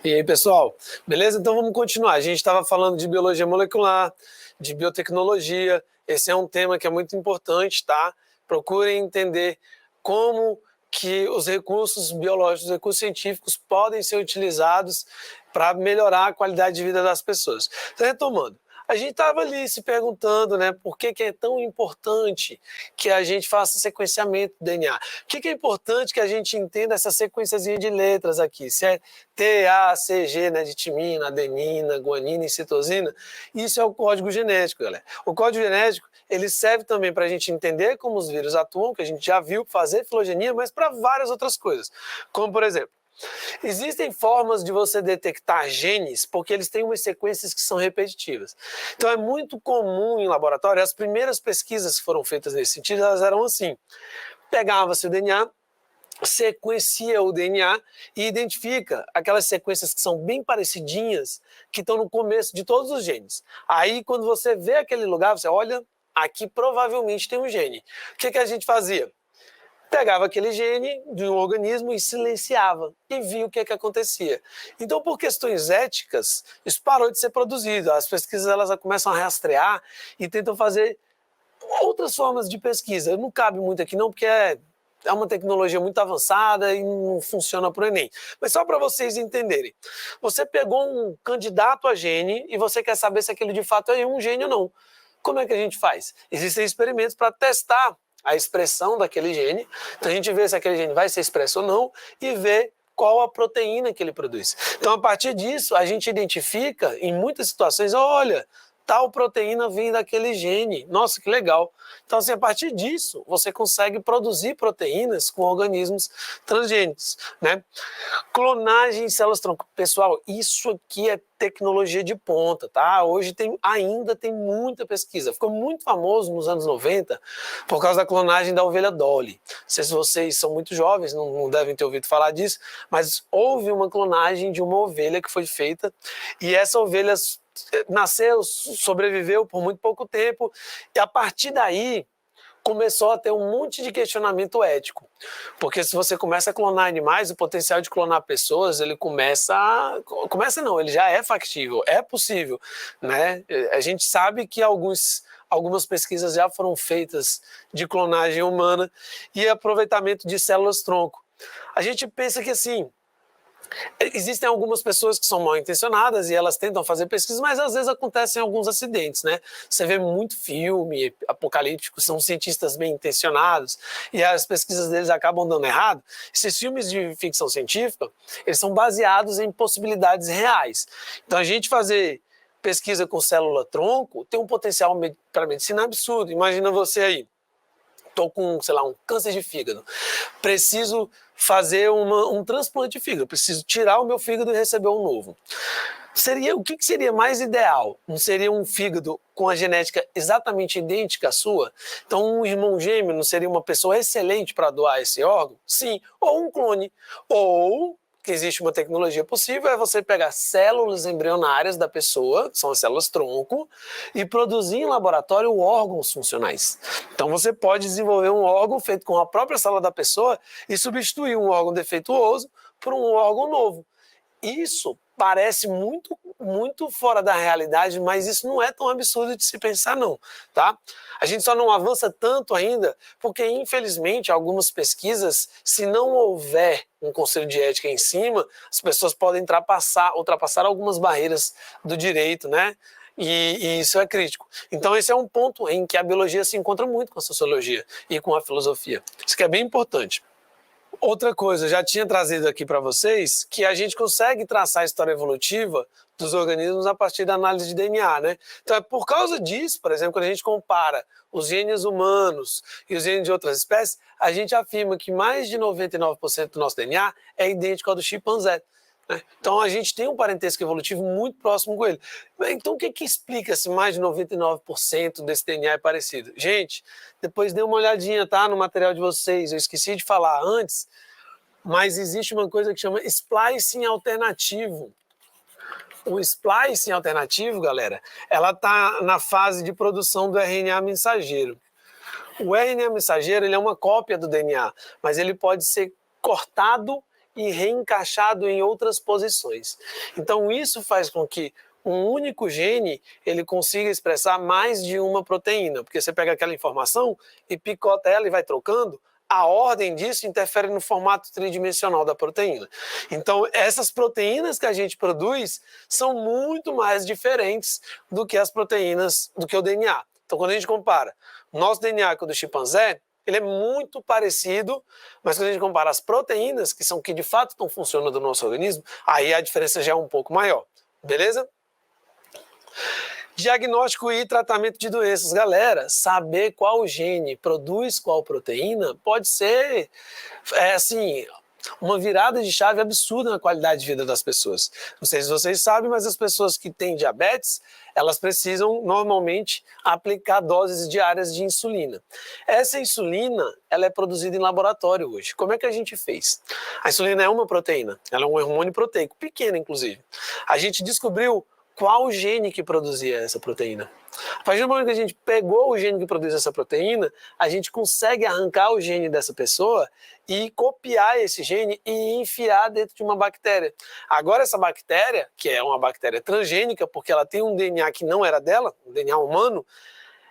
E aí, pessoal? Beleza? Então vamos continuar. A gente estava falando de biologia molecular, de biotecnologia. Esse é um tema que é muito importante, tá? Procurem entender como que os recursos biológicos, os recursos científicos podem ser utilizados para melhorar a qualidade de vida das pessoas. Então, retomando. A gente estava ali se perguntando, né, por que é tão importante que a gente faça sequenciamento do DNA. Por que é importante que a gente entenda essa sequenciazinha de letras aqui? Se é T, A, C, G, né, de timina, adenina, guanina e citosina, isso é o código genético, galera. O código genético, ele serve também para a gente entender como os vírus atuam, que a gente já viu fazer filogenia, mas para várias outras coisas. Como, por exemplo, existem formas de você detectar genes porque eles têm umas sequências que são repetitivas. Então é muito comum em laboratório, as primeiras pesquisas que foram feitas nesse sentido, elas eram assim: pegava-se o DNA, sequencia o DNA e identifica aquelas sequências que são bem parecidinhas, que estão no começo de todos os genes. Aí quando você vê aquele lugar, você olha, aqui provavelmente tem um gene. O que a gente fazia? Pegava aquele gene de um organismo e silenciava e via o que acontecia. Então, por questões éticas, isso parou de ser produzido. As pesquisas elas começam a rastrear e tentam fazer outras formas de pesquisa. Não cabe muito aqui não, porque é uma tecnologia muito avançada e não funciona para o Enem. Mas só para vocês entenderem. Você pegou um candidato a gene e você quer saber se aquele de fato é um gene ou não. Como é que a gente faz? Existem experimentos para testar a expressão daquele gene. Então a gente vê se aquele gene vai ser expresso ou não e vê qual a proteína que ele produz. Então a partir disso a gente identifica em muitas situações, olha, tal proteína vem daquele gene. Nossa, que legal. Então assim, a partir disso você consegue produzir proteínas com organismos transgênicos, né? Clonagem em células-tronco. Pessoal, isso aqui é tecnologia de ponta, tá? Hoje ainda tem muita pesquisa. Ficou muito famoso nos anos 90 por causa da clonagem da ovelha Dolly. Não sei se vocês são muito jovens, não devem ter ouvido falar disso, mas houve uma clonagem de uma ovelha que foi feita e essa ovelha nasceu, sobreviveu por muito pouco tempo e a partir daí começou a ter um monte de questionamento ético. Porque se você começa a clonar animais, o potencial de clonar pessoas, ele ele já é factível, é possível, né? A gente sabe que algumas pesquisas já foram feitas de clonagem humana e aproveitamento de células-tronco. A gente pensa que assim, existem algumas pessoas que são mal intencionadas e elas tentam fazer pesquisas, mas às vezes acontecem alguns acidentes, né? Você vê muito filme apocalíptico, são cientistas bem intencionados e as pesquisas deles acabam dando errado. Esses filmes de ficção científica, eles são baseados em possibilidades reais. Então a gente fazer pesquisa com célula-tronco tem um potencial para medicina absurdo. Imagina você aí, estou com, sei lá, um câncer de fígado, preciso fazer um transplante de fígado, preciso tirar o meu fígado e receber um novo. O que seria mais ideal? Não seria um fígado com a genética exatamente idêntica à sua? Então um irmão gêmeo não seria uma pessoa excelente para doar esse órgão? Sim, ou um clone, ou que existe uma tecnologia possível, é você pegar células embrionárias da pessoa, que são as células-tronco, e produzir em laboratório órgãos funcionais. Então você pode desenvolver um órgão feito com a própria célula da pessoa e substituir um órgão defeituoso por um órgão novo. Isso parece muito, muito fora da realidade, mas isso não é tão absurdo de se pensar não, tá? A gente só não avança tanto ainda porque, infelizmente, algumas pesquisas, se não houver um conselho de ética em cima, as pessoas podem ultrapassar algumas barreiras do direito, né? E isso é crítico. Então esse é um ponto em que a biologia se encontra muito com a sociologia e com a filosofia. Isso que é bem importante. Outra coisa, eu já tinha trazido aqui para vocês que a gente consegue traçar a história evolutiva dos organismos a partir da análise de DNA, né? Então é por causa disso, por exemplo, quando a gente compara os genes humanos e os genes de outras espécies, a gente afirma que mais de 99% do nosso DNA é idêntico ao do chimpanzé. Né? Então a gente tem um parentesco evolutivo muito próximo com ele. Então o que explica se mais de 99% desse DNA é parecido? Gente, depois dê uma olhadinha, tá, no material de vocês, eu esqueci de falar antes, mas existe uma coisa que chama splicing alternativo. O splicing alternativo, galera, ela está na fase de produção do RNA mensageiro. O RNA mensageiro ele é uma cópia do DNA, mas ele pode ser cortado e reencaixado em outras posições. Então isso faz com que um único gene ele consiga expressar mais de uma proteína, porque você pega aquela informação e picota ela e vai trocando, a ordem disso interfere no formato tridimensional da proteína. Então, essas proteínas que a gente produz são muito mais diferentes do que as proteínas, do que o DNA. Então, quando a gente compara o nosso DNA com o do chimpanzé, ele é muito parecido, mas quando a gente compara as proteínas, que são que de fato estão funcionando no nosso organismo, aí a diferença já é um pouco maior. Beleza? Diagnóstico e tratamento de doenças. Galera, saber qual gene produz qual proteína pode ser, assim, uma virada de chave absurda na qualidade de vida das pessoas. Não sei se vocês sabem, mas as pessoas que têm diabetes, elas precisam normalmente aplicar doses diárias de insulina. Essa insulina, ela é produzida em laboratório hoje. Como é que a gente fez? A insulina é uma proteína, ela é um hormônio proteico, pequeno inclusive. A gente descobriu qual gene que produzia essa proteína. A partir do momento que a gente pegou o gene que produz essa proteína, a gente consegue arrancar o gene dessa pessoa e copiar esse gene e enfiar dentro de uma bactéria. Agora essa bactéria, que é uma bactéria transgênica, porque ela tem um DNA que não era dela, um DNA humano,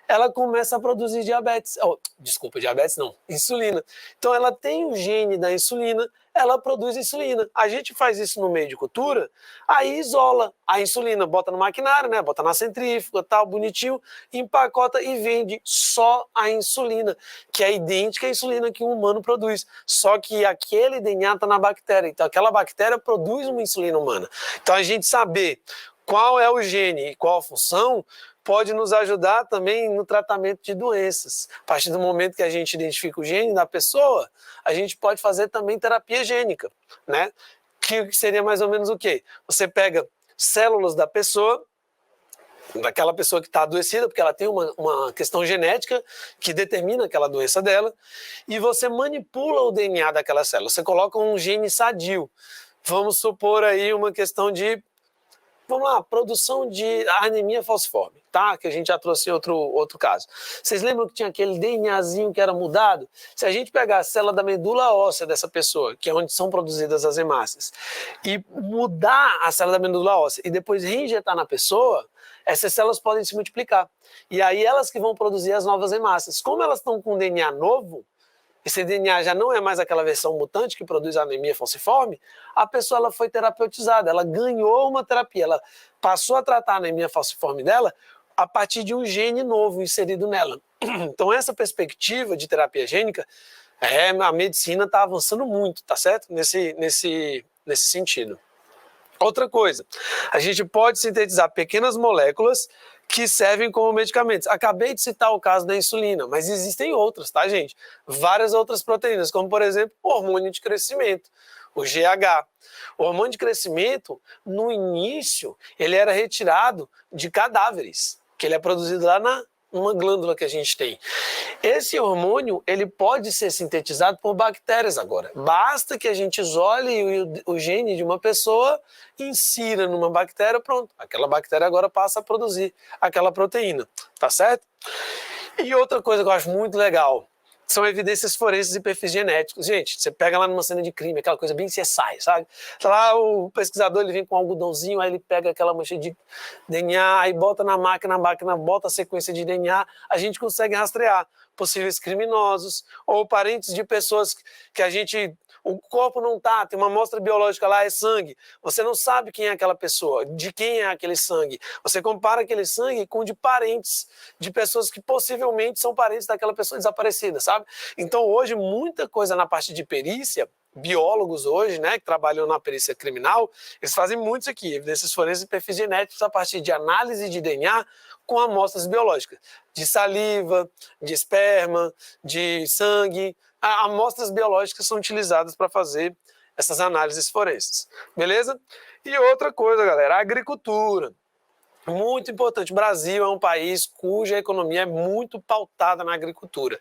ela começa a produzir diabetes. Oh, desculpa, diabetes não, insulina. Então ela tem o gene da insulina, ela produz insulina. A gente faz isso no meio de cultura, aí isola a insulina, bota no maquinário, né? Bota na centrífuga, tal, bonitinho, empacota e vende só a insulina, que é idêntica à insulina que um humano produz. Só que aquele DNA está na bactéria, então aquela bactéria produz uma insulina humana. Então a gente saber qual é o gene e qual a função pode nos ajudar também no tratamento de doenças. A partir do momento que a gente identifica o gene da pessoa, a gente pode fazer também terapia gênica, né? Que seria mais ou menos o quê? Você pega células da pessoa, daquela pessoa que está adoecida, porque ela tem uma questão genética que determina aquela doença dela, e você manipula o DNA daquela célula. Você coloca um gene sadio. Vamos supor aí uma questão de, vamos lá, produção de anemia falciforme, tá? Que a gente já trouxe em outro caso. Vocês lembram que tinha aquele DNAzinho que era mudado? Se a gente pegar a célula da medula óssea dessa pessoa, que é onde são produzidas as hemácias, e mudar a célula da medula óssea e depois reinjetar na pessoa, essas células podem se multiplicar. E aí elas que vão produzir as novas hemácias. Como elas estão com DNA novo, esse DNA já não é mais aquela versão mutante que produz a anemia falciforme, a pessoa ela foi terapeutizada, ela ganhou uma terapia, ela passou a tratar a anemia falciforme dela a partir de um gene novo inserido nela. Então essa perspectiva de terapia gênica, a medicina está avançando muito, tá certo? Nesse sentido. Outra coisa, a gente pode sintetizar pequenas moléculas que servem como medicamentos. Acabei de citar o caso da insulina, mas existem outras, tá, gente? Várias outras proteínas, como, por exemplo, o hormônio de crescimento, o GH. O hormônio de crescimento, no início, ele era retirado de cadáveres, que ele é produzido lá numa glândula que a gente tem. Esse hormônio, ele pode ser sintetizado por bactérias agora. Basta que a gente isole o gene de uma pessoa, insira numa bactéria, pronto. Aquela bactéria agora passa a produzir aquela proteína, tá certo? E outra coisa que eu acho muito legal, são evidências forenses e perfis genéticos. Gente, você pega lá numa cena de crime, aquela coisa bem CSI, sabe? Tá lá o pesquisador, ele vem com um algodãozinho, aí ele pega aquela mancha de DNA, aí bota na máquina, a máquina bota a sequência de DNA, a gente consegue rastrear possíveis criminosos ou parentes de pessoas que a gente... O corpo não tá, tem uma amostra biológica lá, é sangue. Você não sabe quem é aquela pessoa, de quem é aquele sangue. Você compara aquele sangue com o de parentes, de pessoas que possivelmente são parentes daquela pessoa desaparecida, sabe? Então hoje muita coisa na parte de perícia, biólogos hoje, né, que trabalham na perícia criminal, eles fazem muito isso aqui, evidências forenses e perfis genéticos a partir de análise de DNA com amostras biológicas, de saliva, de esperma, de sangue. Amostras biológicas são utilizadas para fazer essas análises forenses, beleza? E outra coisa, galera, a agricultura. Muito importante, o Brasil é um país cuja economia é muito pautada na agricultura.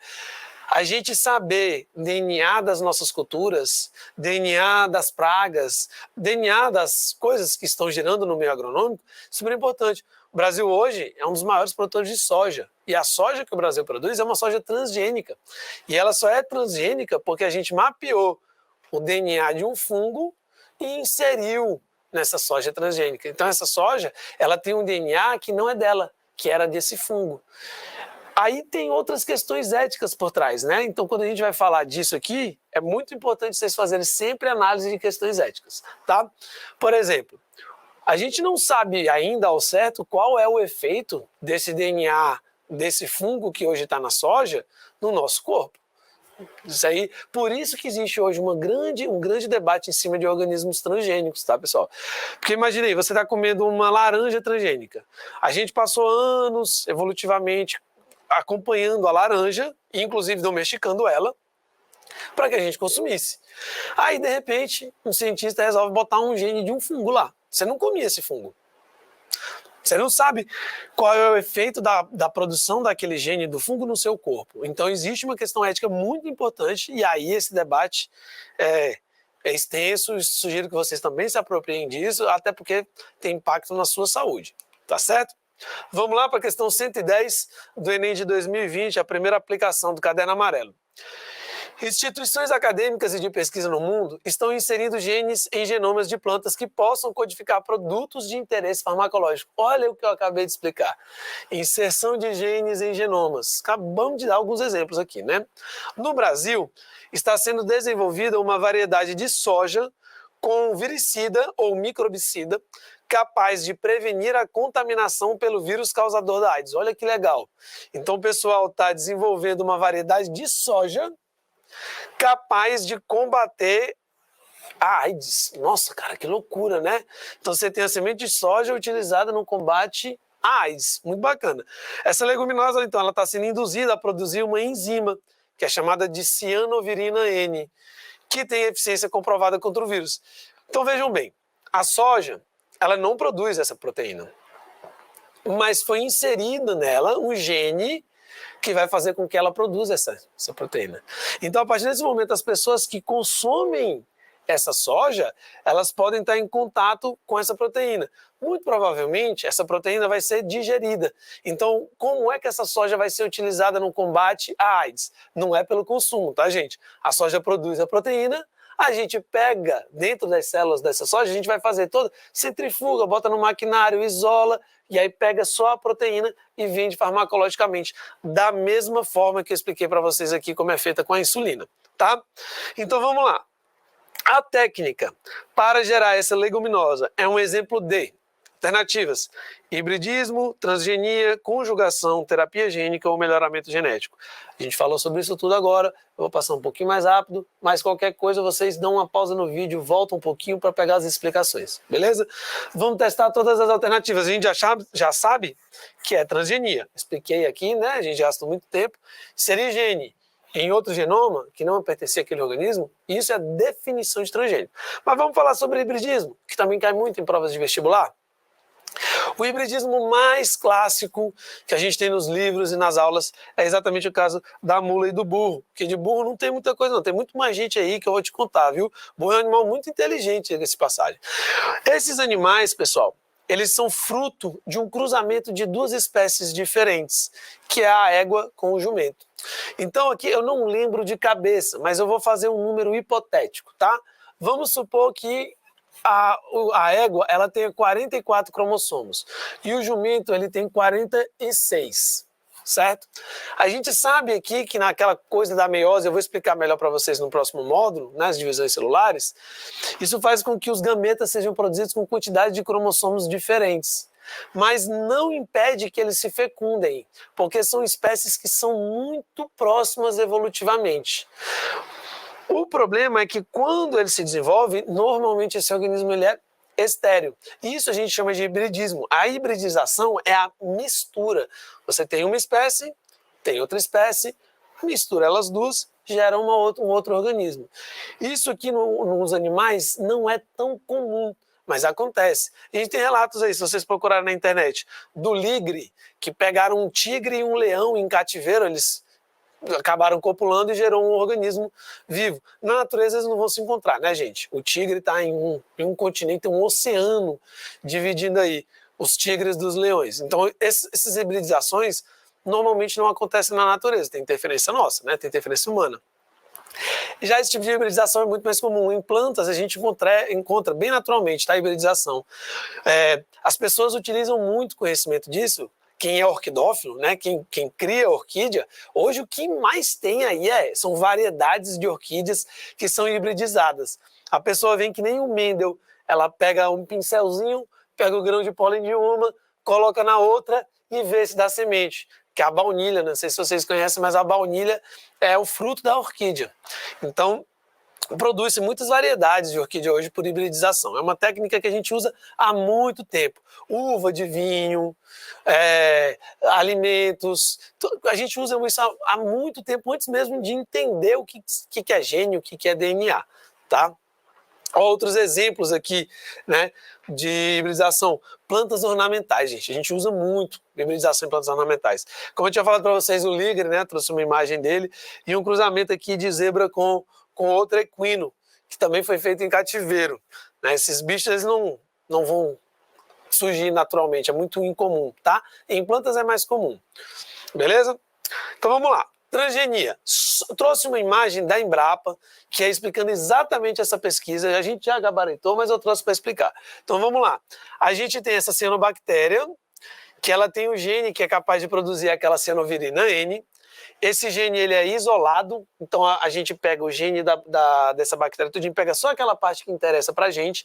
A gente saber DNA das nossas culturas, DNA das pragas, DNA das coisas que estão gerando no meio agronômico, é super importante. O Brasil hoje é um dos maiores produtores de soja. E a soja que o Brasil produz é uma soja transgênica. E ela só é transgênica porque a gente mapeou o DNA de um fungo e inseriu nessa soja transgênica. Então essa soja, ela tem um DNA que não é dela, que era desse fungo. Aí tem outras questões éticas por trás, né? Então, quando a gente vai falar disso aqui, é muito importante vocês fazerem sempre análise de questões éticas, tá? Por exemplo, a gente não sabe ainda ao certo qual é o efeito desse DNA, desse fungo que hoje está na soja, no nosso corpo. Isso aí, por isso que existe hoje um grande debate em cima de organismos transgênicos, tá, pessoal? Porque imagine aí, você está comendo uma laranja transgênica. A gente passou anos, evolutivamente, acompanhando a laranja, inclusive domesticando ela, para que a gente consumisse. Aí, de repente, um cientista resolve botar um gene de um fungo lá. Você não comia esse fungo. Você não sabe qual é o efeito da produção daquele gene do fungo no seu corpo. Então, existe uma questão ética muito importante, e aí esse debate é extenso, e sugiro que vocês também se apropriem disso, até porque tem impacto na sua saúde, tá certo? Vamos lá para a questão 110 do Enem de 2020, a primeira aplicação do Caderno Amarelo. Instituições acadêmicas e de pesquisa no mundo estão inserindo genes em genomas de plantas que possam codificar produtos de interesse farmacológico. Olha o que eu acabei de explicar. Inserção de genes em genomas. Acabamos de dar alguns exemplos aqui, né? No Brasil, está sendo desenvolvida uma variedade de soja com viricida ou microbicida capaz de prevenir a contaminação pelo vírus causador da AIDS. Olha que legal. Então o pessoal está desenvolvendo uma variedade de soja capaz de combater a AIDS. Nossa, cara, que loucura, né? Então você tem a semente de soja utilizada no combate à AIDS. Muito bacana. Essa leguminosa, então, ela está sendo induzida a produzir uma enzima, que é chamada de cianovirina N, que tem eficiência comprovada contra o vírus. Então vejam bem, a soja, ela não produz essa proteína, mas foi inserido nela um gene que vai fazer com que ela produza essa proteína. Então, a partir desse momento, as pessoas que consomem essa soja, elas podem estar em contato com essa proteína. Muito provavelmente, essa proteína vai ser digerida. Então, como é que essa soja vai ser utilizada no combate à AIDS? Não é pelo consumo, tá, gente? A soja produz a proteína, a gente pega dentro das células dessa soja, a gente vai fazer toda centrifuga, bota no maquinário, isola, e aí pega só a proteína e vende farmacologicamente, da mesma forma que eu expliquei para vocês aqui como é feita com a insulina, tá? Então vamos lá. A técnica para gerar essa leguminosa é um exemplo de alternativas: hibridismo, transgenia, conjugação, terapia gênica ou melhoramento genético. A gente falou sobre isso tudo agora, eu vou passar um pouquinho mais rápido, mas qualquer coisa vocês dão uma pausa no vídeo, voltam um pouquinho para pegar as explicações, beleza? Vamos testar todas as alternativas. A gente já sabe que é transgenia. Expliquei aqui, né? A gente já gastou muito tempo. Seria gene em outro genoma, que não pertencia àquele organismo, isso é definição de transgênico. Mas vamos falar sobre hibridismo, que também cai muito em provas de vestibular. O hibridismo mais clássico que a gente tem nos livros e nas aulas é exatamente o caso da mula e do burro, porque de burro não tem muita coisa não, tem muito mais gente aí que eu vou te contar, viu? Burro é um animal muito inteligente nesse passagem. Esses animais, pessoal, eles são fruto de um cruzamento de duas espécies diferentes, que é a égua com o jumento. Então aqui eu não lembro de cabeça, mas eu vou fazer um número hipotético, tá? Vamos supor que a égua ela tem 44 cromossomos e o jumento ele tem 46, certo? A gente sabe aqui que naquela coisa da meiose, eu vou explicar melhor para vocês no próximo módulo, nas divisões celulares, isso faz com que os gametas sejam produzidos com quantidade de cromossomos diferentes, mas não impede que eles se fecundem, porque são espécies que são muito próximas evolutivamente. O problema é que quando ele se desenvolve, normalmente esse organismo ele é estéril. Isso a gente chama de hibridismo. A hibridização é a mistura. Você tem uma espécie, tem outra espécie, mistura elas duas, gera um outro organismo. Isso aqui nos animais não é tão comum, mas acontece. A gente tem relatos aí, se vocês procurarem na internet, do ligre, que pegaram um tigre e um leão em cativeiro, eles acabaram copulando e gerou um organismo vivo. Na natureza eles não vão se encontrar, né, gente? O tigre está em um continente, tem um oceano dividindo aí os tigres dos leões. Então, essas hibridizações normalmente não acontecem na natureza, tem interferência nossa, né? Tem interferência humana. Já esse tipo de hibridização é muito mais comum. Em plantas, a gente encontra bem naturalmente, tá? A hibridização. As pessoas utilizam muito conhecimento disso. Quem é orquidófilo, né? Quem cria orquídea, hoje o que mais tem aí são variedades de orquídeas que são hibridizadas. A pessoa vem que nem o Mendel, ela pega um pincelzinho, pega o grão de pólen de uma, coloca na outra e vê se dá semente. Que é a baunilha, não sei se vocês conhecem, mas a baunilha é o fruto da orquídea. Então, produz-se muitas variedades de orquídea hoje por hibridização. É uma técnica que a gente usa há muito tempo. Uva de vinho, alimentos. A gente usa isso há muito tempo, antes mesmo de entender o que é gene, o que é DNA. Tá? Outros exemplos aqui, né, de hibridização. Plantas ornamentais, gente. A gente usa muito hibridização em plantas ornamentais. Como eu tinha falado para vocês, o Ligre, né, trouxe uma imagem dele, e um cruzamento aqui de zebra com outro equino, que também foi feito em cativeiro. Né? Esses bichos eles não vão surgir naturalmente, é muito incomum, tá? Em plantas é mais comum. Beleza? Então vamos lá. Transgenia. Trouxe uma imagem da Embrapa, que é explicando exatamente essa pesquisa. A gente já gabaritou, mas eu trouxe para explicar. Então vamos lá. A gente tem essa cianobactéria, que ela tem o gene que é capaz de produzir aquela cianovirina N. Esse gene ele é isolado, então a gente pega o gene dessa bactéria, tudinho, pega só aquela parte que interessa para a gente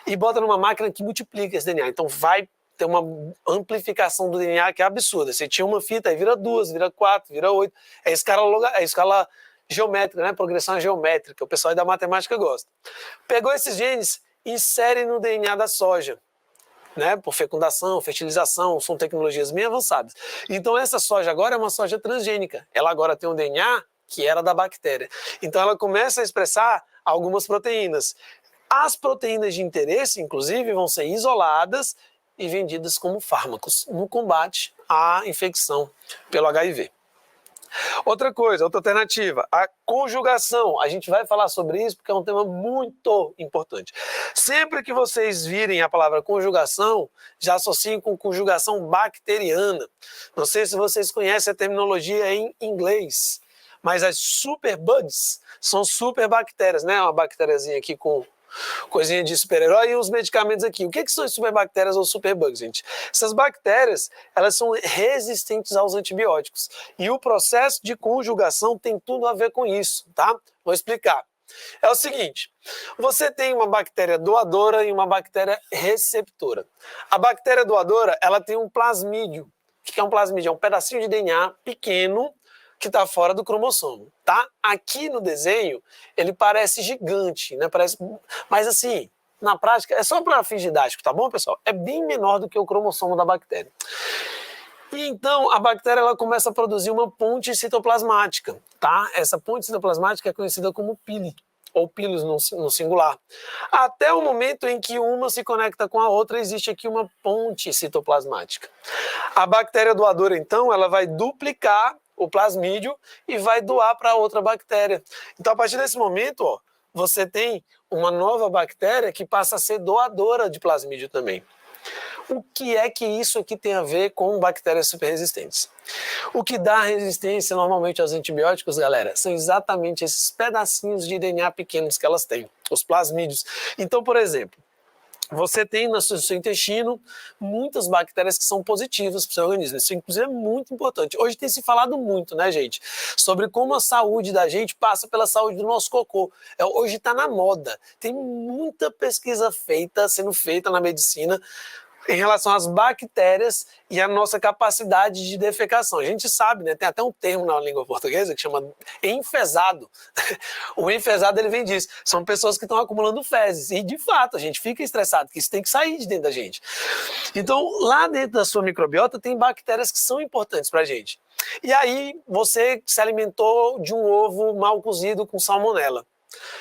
e bota numa máquina que multiplica esse DNA. Então vai ter uma amplificação do DNA que é absurda. Você tinha uma fita, aí vira 2, vira 4, vira 8. É escala geométrica, né? Progressão geométrica. O pessoal aí da matemática gosta. Pegou esses genes e insere no DNA da soja. Né, por fecundação, fertilização, são tecnologias bem avançadas. Então essa soja agora é uma soja transgênica. Ela agora tem um DNA que era da bactéria. Então ela começa a expressar algumas proteínas. As proteínas de interesse, inclusive, vão ser isoladas e vendidas como fármacos no combate à infecção pelo HIV. Outra coisa, outra alternativa, a conjugação. A gente vai falar sobre isso porque é um tema muito importante. Sempre que vocês virem a palavra conjugação, já associem com conjugação bacteriana. Não sei se vocês conhecem a terminologia em inglês, mas as superbugs são superbactérias, né? Uma bactériazinha aqui com coisinha de super-herói e os medicamentos aqui. O que são as superbactérias ou superbugs, gente? Essas bactérias, elas são resistentes aos antibióticos. E o processo de conjugação tem tudo a ver com isso, tá? Vou explicar. É o seguinte, você tem uma bactéria doadora e uma bactéria receptora. A bactéria doadora, ela tem um plasmídio. O que é um plasmídio? É um pedacinho de DNA pequeno que está fora do cromossomo, tá? Aqui no desenho, ele parece gigante, né? Mas assim, na prática, é só para fins didáticos, tá bom, pessoal? É bem menor do que o cromossomo da bactéria. E então, a bactéria ela começa a produzir uma ponte citoplasmática, tá? Essa ponte citoplasmática é conhecida como pile, ou pilos no singular. Até o momento em que uma se conecta com a outra, existe aqui uma ponte citoplasmática. A bactéria doadora, então, ela vai duplicar o plasmídio e vai doar para outra bactéria. Então, a partir desse momento, ó, você tem uma nova bactéria que passa a ser doadora de plasmídio também. O que é que isso aqui tem a ver com bactérias superresistentes? O que dá resistência normalmente aos antibióticos, galera, são exatamente esses pedacinhos de DNA pequenos que elas têm, os plasmídios. Então, por exemplo, você tem no seu intestino muitas bactérias que são positivas para o seu organismo. Isso, inclusive, é muito importante. Hoje tem se falado muito, né, gente, sobre como a saúde da gente passa pela saúde do nosso cocô. Hoje está na moda. Tem muita pesquisa sendo feita na medicina em relação às bactérias e a nossa capacidade de defecação. A gente sabe, né, tem até um termo na língua portuguesa que chama enfesado. O enfesado, ele vem disso. São pessoas que estão acumulando fezes. E, de fato, a gente fica estressado, que isso tem que sair de dentro da gente. Então, lá dentro da sua microbiota tem bactérias que são importantes para a gente. E aí, você se alimentou de um ovo mal cozido com salmonela.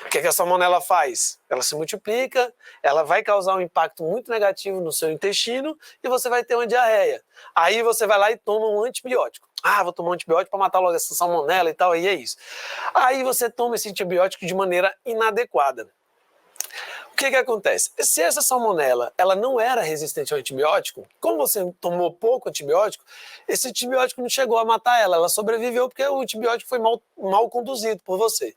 O que a salmonela faz? Ela se multiplica, ela vai causar um impacto muito negativo no seu intestino e você vai ter uma diarreia. Aí você vai lá e toma um antibiótico. Ah, vou tomar um antibiótico para matar logo essa salmonela e tal, e é isso. Aí você toma esse antibiótico de maneira inadequada. O que acontece? Se essa salmonela ela não era resistente ao antibiótico, como você tomou pouco antibiótico, esse antibiótico não chegou a matar ela, ela sobreviveu porque o antibiótico foi mal conduzido por você.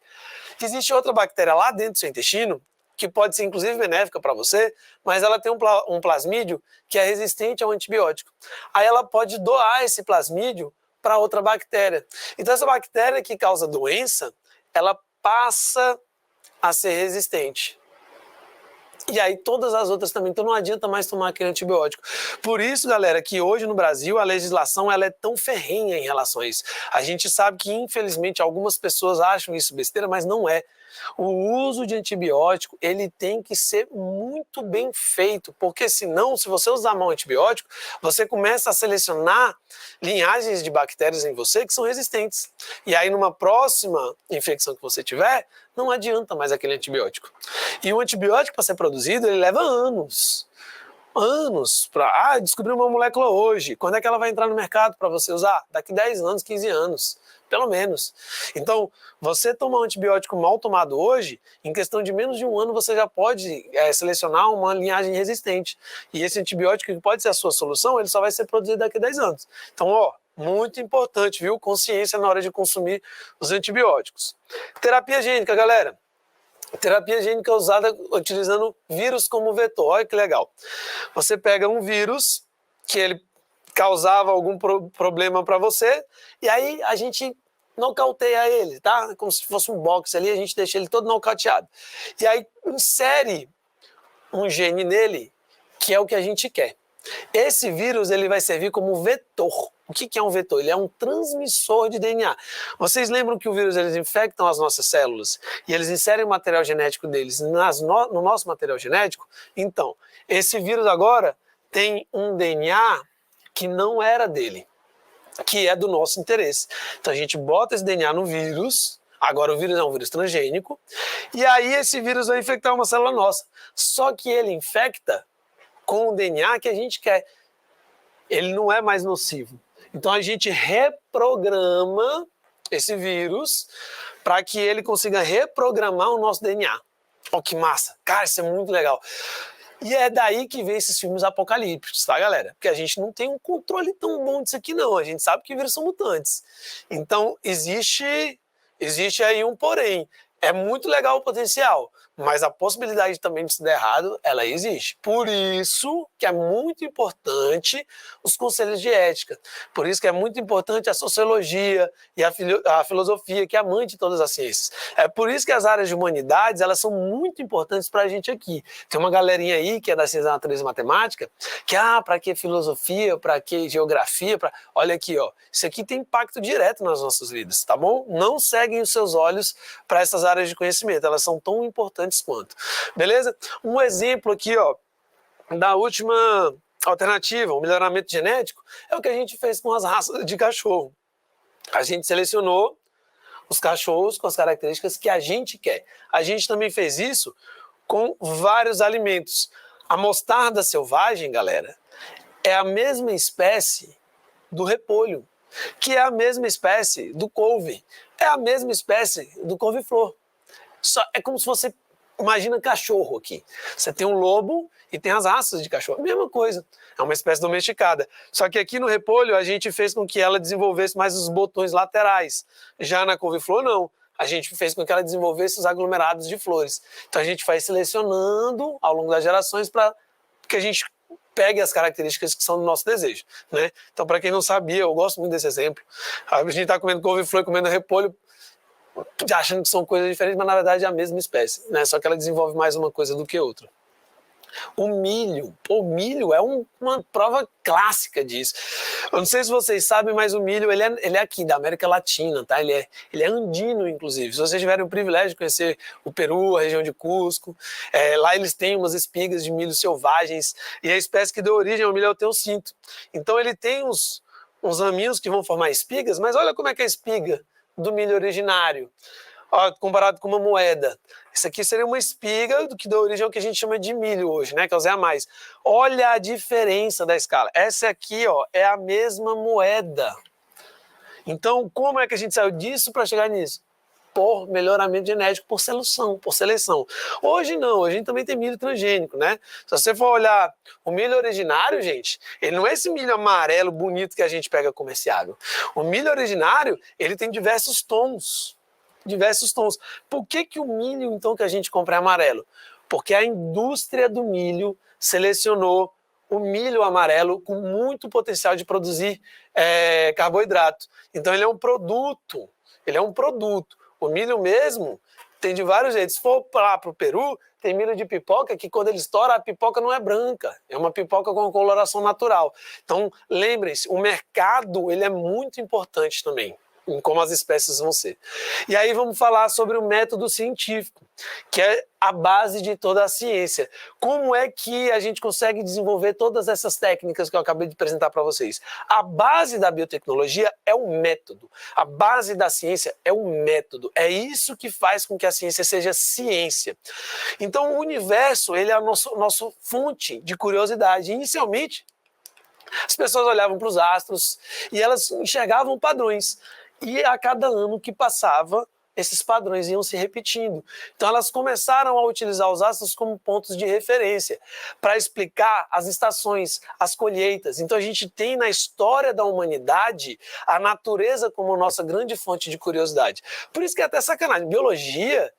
Existe outra bactéria lá dentro do seu intestino, que pode ser inclusive benéfica para você, mas ela tem um plasmídio que é resistente ao antibiótico. Aí ela pode doar esse plasmídio para outra bactéria. Então essa bactéria que causa doença, ela passa a ser resistente. E aí todas as outras também, então não adianta mais tomar aquele antibiótico. Por isso, galera, que hoje no Brasil a legislação ela é tão ferrenha em relação a isso. A gente sabe que, infelizmente, algumas pessoas acham isso besteira, mas não é. O uso de antibiótico, ele tem que ser muito bem feito, porque senão, se você usar mal antibiótico, você começa a selecionar linhagens de bactérias em você que são resistentes. E aí, numa próxima infecção que você tiver, não adianta mais aquele antibiótico. E o antibiótico, para ser produzido, ele leva anos. Anos para descobrir uma molécula hoje. Quando é que ela vai entrar no mercado para você usar? Daqui 10 anos, 15 anos, pelo menos. Então, você tomar um antibiótico mal tomado hoje, em questão de menos de um ano, você já pode selecionar uma linhagem resistente. E esse antibiótico, que pode ser a sua solução, ele só vai ser produzido daqui a 10 anos. Então, muito importante, viu? Consciência na hora de consumir os antibióticos. Terapia gênica, galera. Terapia gênica é usada utilizando vírus como vetor. Olha que legal. Você pega um vírus que ele causava algum problema para você e aí a gente nocauteia ele, tá? Como se fosse um boxe ali, a gente deixa ele todo nocauteado. E aí insere um gene nele, que é o que a gente quer. Esse vírus ele vai servir como vetor. O que é um vetor? Ele é um transmissor de DNA. Vocês lembram que o vírus eles infectam as nossas células e eles inserem o material genético deles no nosso material genético? Então, esse vírus agora tem um DNA que não era dele, que é do nosso interesse. Então a gente bota esse DNA no vírus, agora o vírus é um vírus transgênico, e aí esse vírus vai infectar uma célula nossa. Só que ele infecta com o DNA que a gente quer. Ele não é mais nocivo. Então a gente reprograma esse vírus para que ele consiga reprogramar o nosso DNA. Olha que massa. Cara, isso é muito legal. E é daí que vem esses filmes apocalípticos, tá, galera? Porque a gente não tem um controle tão bom disso aqui, não. A gente sabe que vírus são mutantes. Então existe aí um porém. É muito legal o potencial, mas a possibilidade também de se der errado, ela existe. Por isso que é muito importante os conselhos de ética. Por isso que é muito importante a sociologia e a filosofia, que é a mãe de todas as ciências. É por isso que as áreas de humanidades, elas são muito importantes para a gente aqui. Tem uma galerinha aí que é da ciência da natureza e matemática, que, para que filosofia, para que geografia, olha aqui, isso aqui tem impacto direto nas nossas vidas, tá bom? Não seguem os seus olhos para essas áreas de conhecimento, elas são tão importantes quanto. Beleza? Um exemplo aqui, da última alternativa, o melhoramento genético, é o que a gente fez com as raças de cachorro. A gente selecionou os cachorros com as características que a gente quer. A gente também fez isso com vários alimentos. A mostarda selvagem, galera, é a mesma espécie do repolho, que é a mesma espécie do couve, é a mesma espécie do couve-flor. É como se você imagina cachorro aqui. Você tem um lobo e tem as raças de cachorro. Mesma coisa. É uma espécie domesticada. Só que aqui no repolho a gente fez com que ela desenvolvesse mais os botões laterais. Já na couve-flor, não. A gente fez com que ela desenvolvesse os aglomerados de flores. Então a gente vai selecionando ao longo das gerações para que a gente pegue as características que são do nosso desejo, né? Então, para quem não sabia, eu gosto muito desse exemplo. A gente está comendo couve-flor e comendo repolho, achando que são coisas diferentes, mas na verdade é a mesma espécie, né? Só que ela desenvolve mais uma coisa do que outra. O milho é uma prova clássica disso. Eu não sei se vocês sabem, mas o milho ele é aqui da América Latina, tá? Ele é andino, inclusive. Se vocês tiverem o privilégio de conhecer o Peru, a região de Cusco, lá eles têm umas espigas de milho selvagens e a espécie que deu origem ao milho é o teucinto. Então ele tem uns raminhos que vão formar espigas, mas olha como é que é a espiga do milho originário, comparado com uma moeda. Isso aqui seria uma espiga do que dá origem ao que a gente chama de milho hoje, né? Que é o Zé a mais. Olha a diferença da escala. Essa aqui, é a mesma moeda. Então, como é que a gente saiu disso para chegar nisso? por melhoramento genético, por seleção. Hoje não, hoje a gente também tem milho transgênico, né? Se você for olhar o milho originário, gente, ele não é esse milho amarelo bonito que a gente pega comerciável. O milho originário, ele tem diversos tons. Por que o milho, então, que a gente compra é amarelo? Porque a indústria do milho selecionou o milho amarelo com muito potencial de produzir carboidrato. Então, ele é um produto. O milho mesmo tem de vários jeitos. Se for lá para o Peru, tem milho de pipoca que quando ele estoura, a pipoca não é branca. É uma pipoca com coloração natural. Então, lembrem-se, o mercado ele é muito importante também em como as espécies vão ser. E aí vamos falar sobre o método científico, que é a base de toda a ciência. Como é que a gente consegue desenvolver todas essas técnicas que eu acabei de apresentar para vocês? A base da biotecnologia é o método. A base da ciência é o método. É isso que faz com que a ciência seja ciência. Então o universo ele é a nossa fonte de curiosidade. Inicialmente, as pessoas olhavam para os astros e elas enxergavam padrões. E a cada ano que passava, esses padrões iam se repetindo. Então elas começaram a utilizar os astros como pontos de referência para explicar as estações, as colheitas. Então a gente tem na história da humanidade a natureza como nossa grande fonte de curiosidade. Por isso que é até sacanagem. Biologia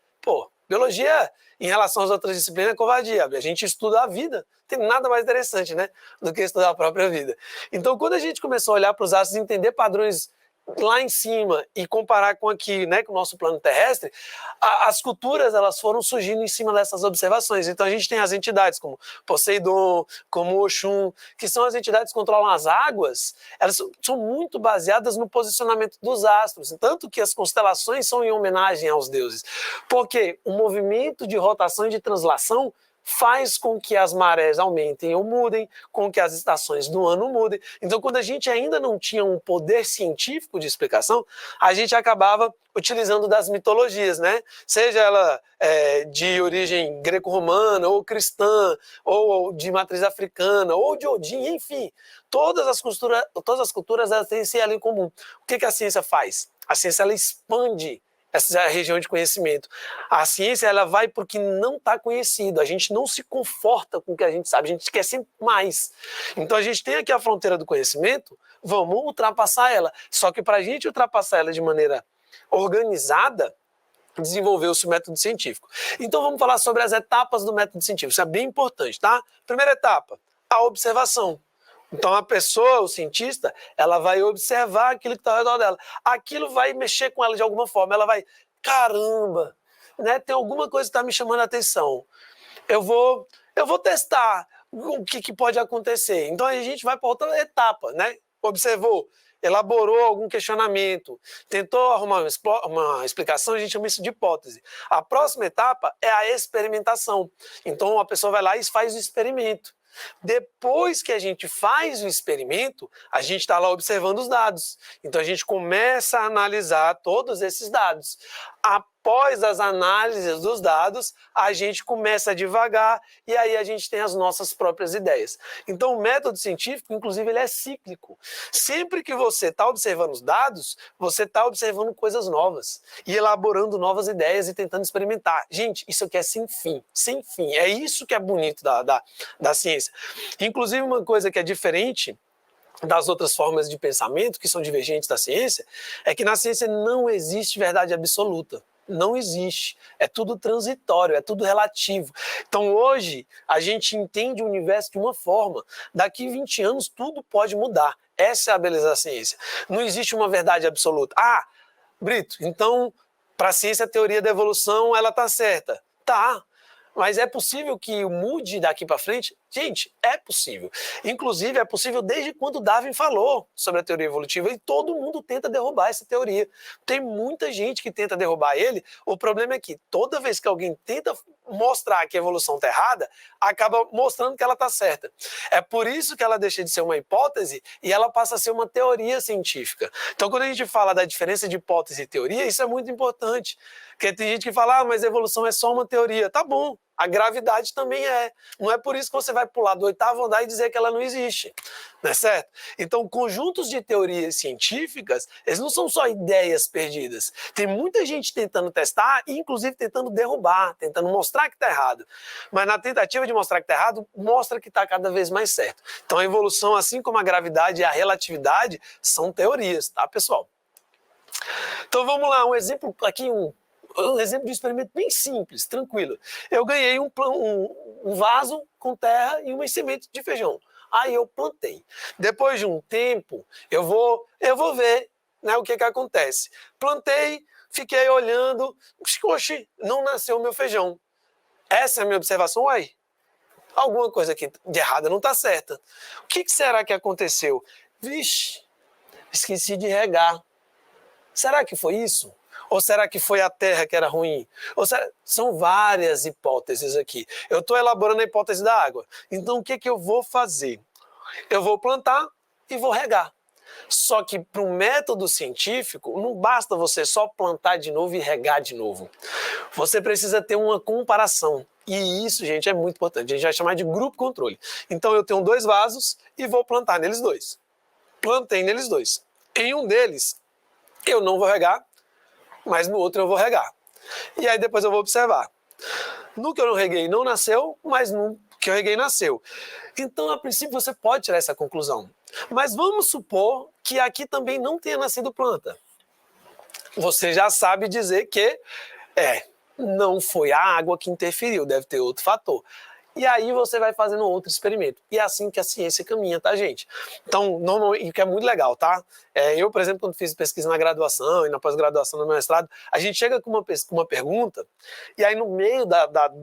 em relação às outras disciplinas é covardia. A gente estuda a vida. Tem nada mais interessante, né, do que estudar a própria vida. Então quando a gente começou a olhar para os astros e entender padrões lá em cima e comparar com aqui, né, com o nosso plano terrestre, as culturas elas foram surgindo em cima dessas observações. Então a gente tem as entidades como Poseidon, como Oxum, que são as entidades que controlam as águas, elas são muito baseadas no posicionamento dos astros, tanto que as constelações são em homenagem aos deuses. Porque o movimento de rotação e de translação faz com que as marés aumentem ou mudem, com que as estações do ano mudem. Então, quando a gente ainda não tinha um poder científico de explicação, a gente acabava utilizando das mitologias, né? Seja ela de origem greco-romana, ou cristã, ou de matriz africana, ou de Odin, enfim. Todas as culturas elas têm esse elo em comum. O que a ciência faz? A ciência ela expande essa região de conhecimento. A ciência ela vai para o que não está conhecido. A gente não se conforta com o que a gente sabe, a gente quer sempre mais. Então a gente tem aqui a fronteira do conhecimento, vamos ultrapassar ela. Só que para a gente ultrapassar ela de maneira organizada, desenvolveu-se o método científico. Então vamos falar sobre as etapas do método científico. Isso é bem importante, tá? Primeira etapa, a observação. Então a pessoa, o cientista, ela vai observar aquilo que está ao redor dela. Aquilo vai mexer com ela de alguma forma. Ela vai, caramba, né, tem alguma coisa que está me chamando a atenção. Eu vou testar o que pode acontecer. Então a gente vai para outra etapa, né? Observou, elaborou algum questionamento, tentou arrumar uma explicação, a gente chama isso de hipótese. A próxima etapa é a experimentação. Então a pessoa vai lá e faz o experimento. Depois que a gente faz o experimento, a gente está lá observando os dados. Então a gente começa a analisar todos esses dados. Após as análises dos dados, a gente começa a divagar e aí a gente tem as nossas próprias ideias. Então o método científico, inclusive, ele é cíclico. Sempre que você está observando os dados, você está observando coisas novas e elaborando novas ideias e tentando experimentar. Gente, isso aqui é sem fim, sem fim. É isso que é bonito da ciência. Inclusive, uma coisa que é diferente das outras formas de pensamento, que são divergentes da ciência, é que na ciência não existe verdade absoluta. Não existe. É tudo transitório, é tudo relativo. Então hoje a gente entende o universo de uma forma. Daqui 20 anos tudo pode mudar. Essa é a beleza da ciência. Não existe uma verdade absoluta. Ah, Brito, então para a ciência a teoria da evolução ela está certa. Tá. Mas é possível que mude daqui para frente? Gente, é possível. Inclusive, é possível desde quando Darwin falou sobre a teoria evolutiva e todo mundo tenta derrubar essa teoria. Tem muita gente que tenta derrubar ele. O problema é que toda vez que alguém tenta mostrar que a evolução está errada, acaba mostrando que ela está certa. É por isso que ela deixa de ser uma hipótese e ela passa a ser uma teoria científica. Então, quando a gente fala da diferença de hipótese e teoria, isso é muito importante. Porque tem gente que fala, mas a evolução é só uma teoria. Tá bom. A gravidade também é. Não é por isso que você vai pular do 8º andar e dizer que ela não existe. Não é certo? Então, conjuntos de teorias científicas, eles não são só ideias perdidas. Tem muita gente tentando testar e, inclusive, tentando derrubar, tentando mostrar que está errado. Mas na tentativa de mostrar que está errado, mostra que está cada vez mais certo. Então, a evolução, assim como a gravidade e a relatividade, são teorias, tá, pessoal? Então, vamos lá, um exemplo aqui, um exemplo de experimento bem simples, tranquilo. Eu ganhei um vaso com terra e umas sementes de feijão. Aí eu plantei. Depois de um tempo, eu vou ver, né, o que acontece. Plantei, fiquei olhando, oxe, não nasceu o meu feijão. Essa é a minha observação. Uai, alguma coisa aqui de errada não está certa. O que será que aconteceu? Vixe, esqueci de regar. Será que foi isso? Ou será que foi a terra que era ruim? São várias hipóteses aqui. Eu estou elaborando a hipótese da água. Então, o que eu vou fazer? Eu vou plantar e vou regar. Só que para um método científico, não basta você só plantar de novo e regar de novo. Você precisa ter uma comparação. E isso, gente, é muito importante. A gente vai chamar de grupo controle. Então, eu tenho 2 vasos e vou plantar neles 2. Plantei neles 2. Em um deles, eu não vou regar, mas no outro eu vou regar. E aí depois eu vou observar. No que eu não reguei não nasceu, mas no que eu reguei nasceu. Então, a princípio, você pode tirar essa conclusão. Mas vamos supor que aqui também não tenha nascido planta. Você já sabe dizer que não foi a água que interferiu, deve ter outro fator. E aí você vai fazendo outro experimento. E é assim que a ciência caminha, tá, gente? Então, normalmente, que é muito legal, tá? Eu, por exemplo, quando fiz pesquisa na graduação e na pós-graduação, no mestrado, a gente chega com uma pergunta, e aí no meio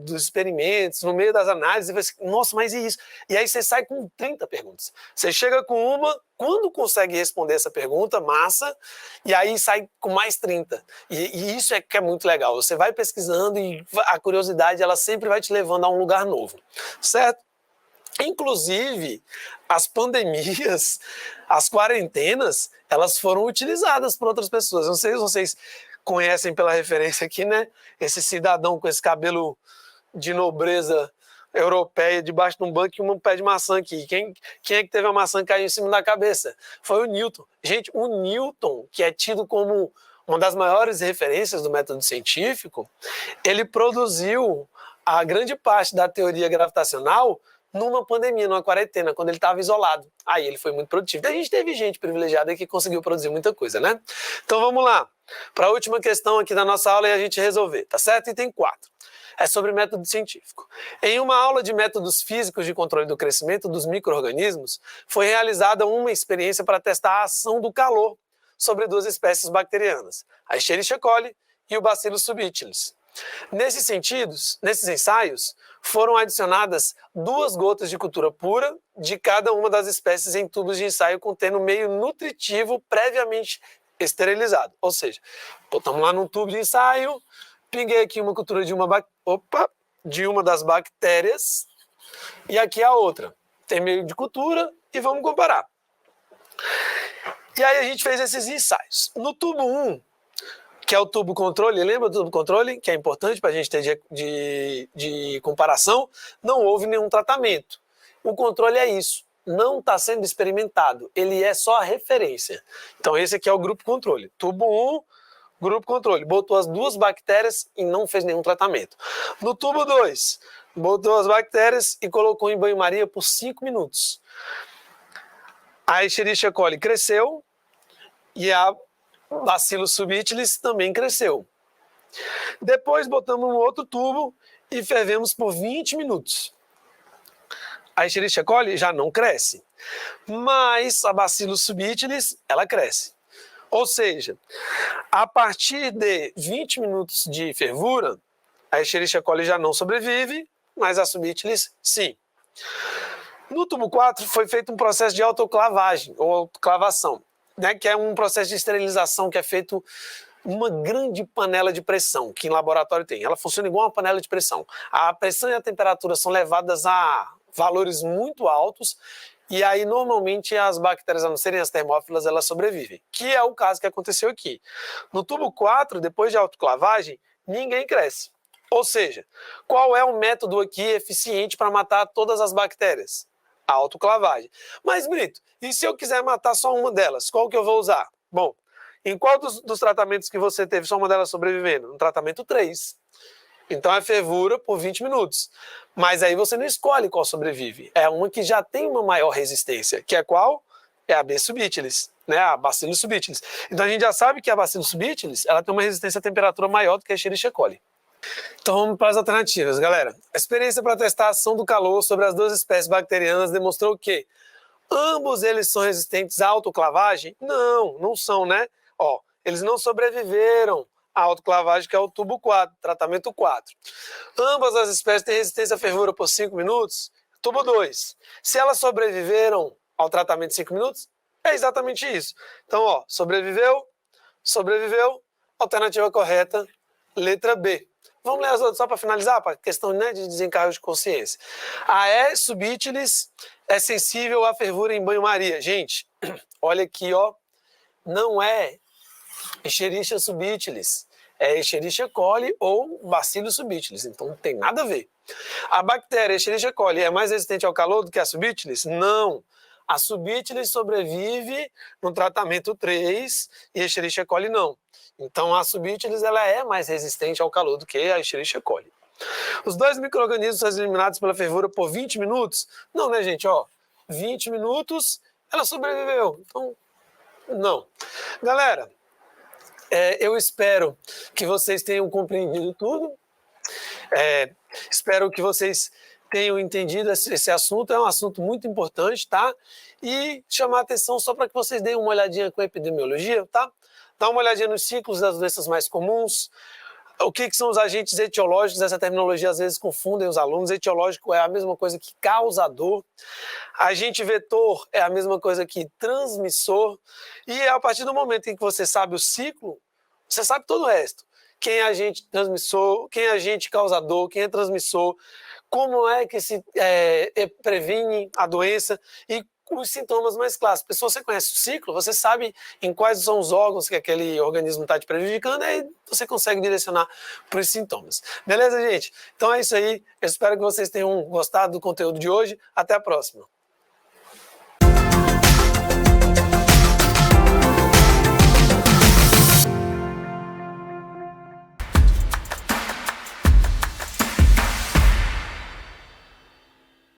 dos experimentos, no meio das análises, você vai assim, nossa, mas e isso? E aí você sai com 30 perguntas. Você chega com uma, quando consegue responder essa pergunta, massa, e aí sai com mais 30. E isso é que é muito legal. Você vai pesquisando e a curiosidade, ela sempre vai te levando a um lugar novo, certo? Inclusive, as pandemias, as quarentenas, elas foram utilizadas por outras pessoas. Não sei se vocês conhecem pela referência aqui, né? Esse cidadão com esse cabelo de nobreza europeia debaixo de um banco e um pé de maçã aqui. Quem é que teve a maçã cair em cima da cabeça? Foi o Newton. Gente, o Newton, que é tido como uma das maiores referências do método científico, ele produziu a grande parte da teoria gravitacional numa pandemia, numa quarentena, quando ele estava isolado. Aí ele foi muito produtivo. A gente teve gente privilegiada que conseguiu produzir muita coisa, né? Então vamos lá, para a última questão aqui da nossa aula e a gente resolver, tá certo? Item 4. É sobre método científico. Em uma aula de métodos físicos de controle do crescimento dos micro-organismos, foi realizada uma experiência para testar a ação do calor sobre 2 espécies bacterianas, a Escherichia coli e o Bacillus subtilis. Nesses ensaios, foram adicionadas 2 gotas de cultura pura de cada uma das espécies em tubos de ensaio contendo meio nutritivo previamente esterilizado. Ou seja, botamos lá num tubo de ensaio, pinguei aqui uma cultura de uma das bactérias e aqui a outra. Tem meio de cultura e vamos comparar. E aí a gente fez esses ensaios. No tubo 1, que é o tubo controle, lembra do tubo controle? Que é importante para a gente ter de comparação. Não houve nenhum tratamento. O controle é isso. Não está sendo experimentado. Ele é só a referência. Então esse aqui é o grupo controle. Tubo 1, grupo controle. Botou as 2 bactérias e não fez nenhum tratamento. No tubo 2, botou as bactérias e colocou em banho-maria por 5 minutos. A Escherichia coli cresceu e a Bacillus subtilis também cresceu. Depois botamos no outro tubo e fervemos por 20 minutos. A Escherichia coli já não cresce, mas a Bacillus subtilis, ela cresce. Ou seja, a partir de 20 minutos de fervura, a Escherichia coli já não sobrevive, mas a subtilis sim. No tubo 4 foi feito um processo de autoclavagem ou autoclavação, né, que é um processo de esterilização que é feito uma grande panela de pressão, que em laboratório tem. Ela funciona igual uma panela de pressão. A pressão e a temperatura são levadas a valores muito altos e aí normalmente as bactérias, a não serem as termófilas, elas sobrevivem, que é o caso que aconteceu aqui. No tubo 4, depois de autoclavagem, ninguém cresce. Ou seja, qual é o método aqui eficiente para matar todas as bactérias? A autoclavagem. Mas, Brito, e se eu quiser matar só uma delas, qual que eu vou usar? Bom, em qual dos tratamentos que você teve só uma delas sobrevivendo? No tratamento 3. Então é fervura por 20 minutos. Mas aí você não escolhe qual sobrevive. É uma que já tem uma maior resistência, que é qual? É a B. subtilis, né? A Bacillus subtilis. Então a gente já sabe que a Bacillus subtilis, ela tem uma resistência à temperatura maior do que a Escherichia coli. Então vamos para as alternativas, galera. A experiência para testar a ação do calor sobre as duas espécies bacterianas demonstrou que ambos eles são resistentes à autoclavagem? Não, não são, né? Ó, eles não sobreviveram à autoclavagem, que é o tubo 4, tratamento 4. Ambas as espécies têm resistência à fervura por 5 minutos? Tubo 2. Se elas sobreviveram ao tratamento de 5 minutos, é exatamente isso. Então, ó, sobreviveu, alternativa correta, letra B. Vamos ler as outras só para finalizar, para questão, né, de desencargo de consciência. A E. subtilis é sensível à fervura em banho-maria. Gente, olha aqui, ó, não é Escherichia subtilis, é Escherichia coli ou Bacillus subtilis, então não tem nada a ver. A bactéria Escherichia coli é mais resistente ao calor do que a subtilis? Não. A subtilis sobrevive no tratamento 3 e a Escherichia coli não. Então a subtilis ela é mais resistente ao calor do que a Escherichia coli. Os dois micro-organismos são eliminados pela fervura por 20 minutos? Não, né, gente? Ó, 20 minutos, ela sobreviveu. Então, não. Galera, eu espero que vocês tenham compreendido tudo. Espero que vocês tenham entendido esse assunto. É um assunto muito importante, tá? E chamar a atenção só para que vocês deem uma olhadinha com a epidemiologia, tá? Dá uma olhadinha nos ciclos das doenças mais comuns. O que são os agentes etiológicos? Essa terminologia às vezes confundem os alunos. Etiológico é a mesma coisa que causador. Agente vetor é a mesma coisa que transmissor. E a partir do momento em que você sabe o ciclo, você sabe todo o resto. Quem é agente transmissor, quem é agente causador, quem é transmissor, como é que se previne a doença e os sintomas mais clássicos. Se você conhece o ciclo, você sabe em quais são os órgãos que aquele organismo está te prejudicando, aí você consegue direcionar para os sintomas. Beleza, gente? Então é isso aí. Eu espero que vocês tenham gostado do conteúdo de hoje. Até a próxima.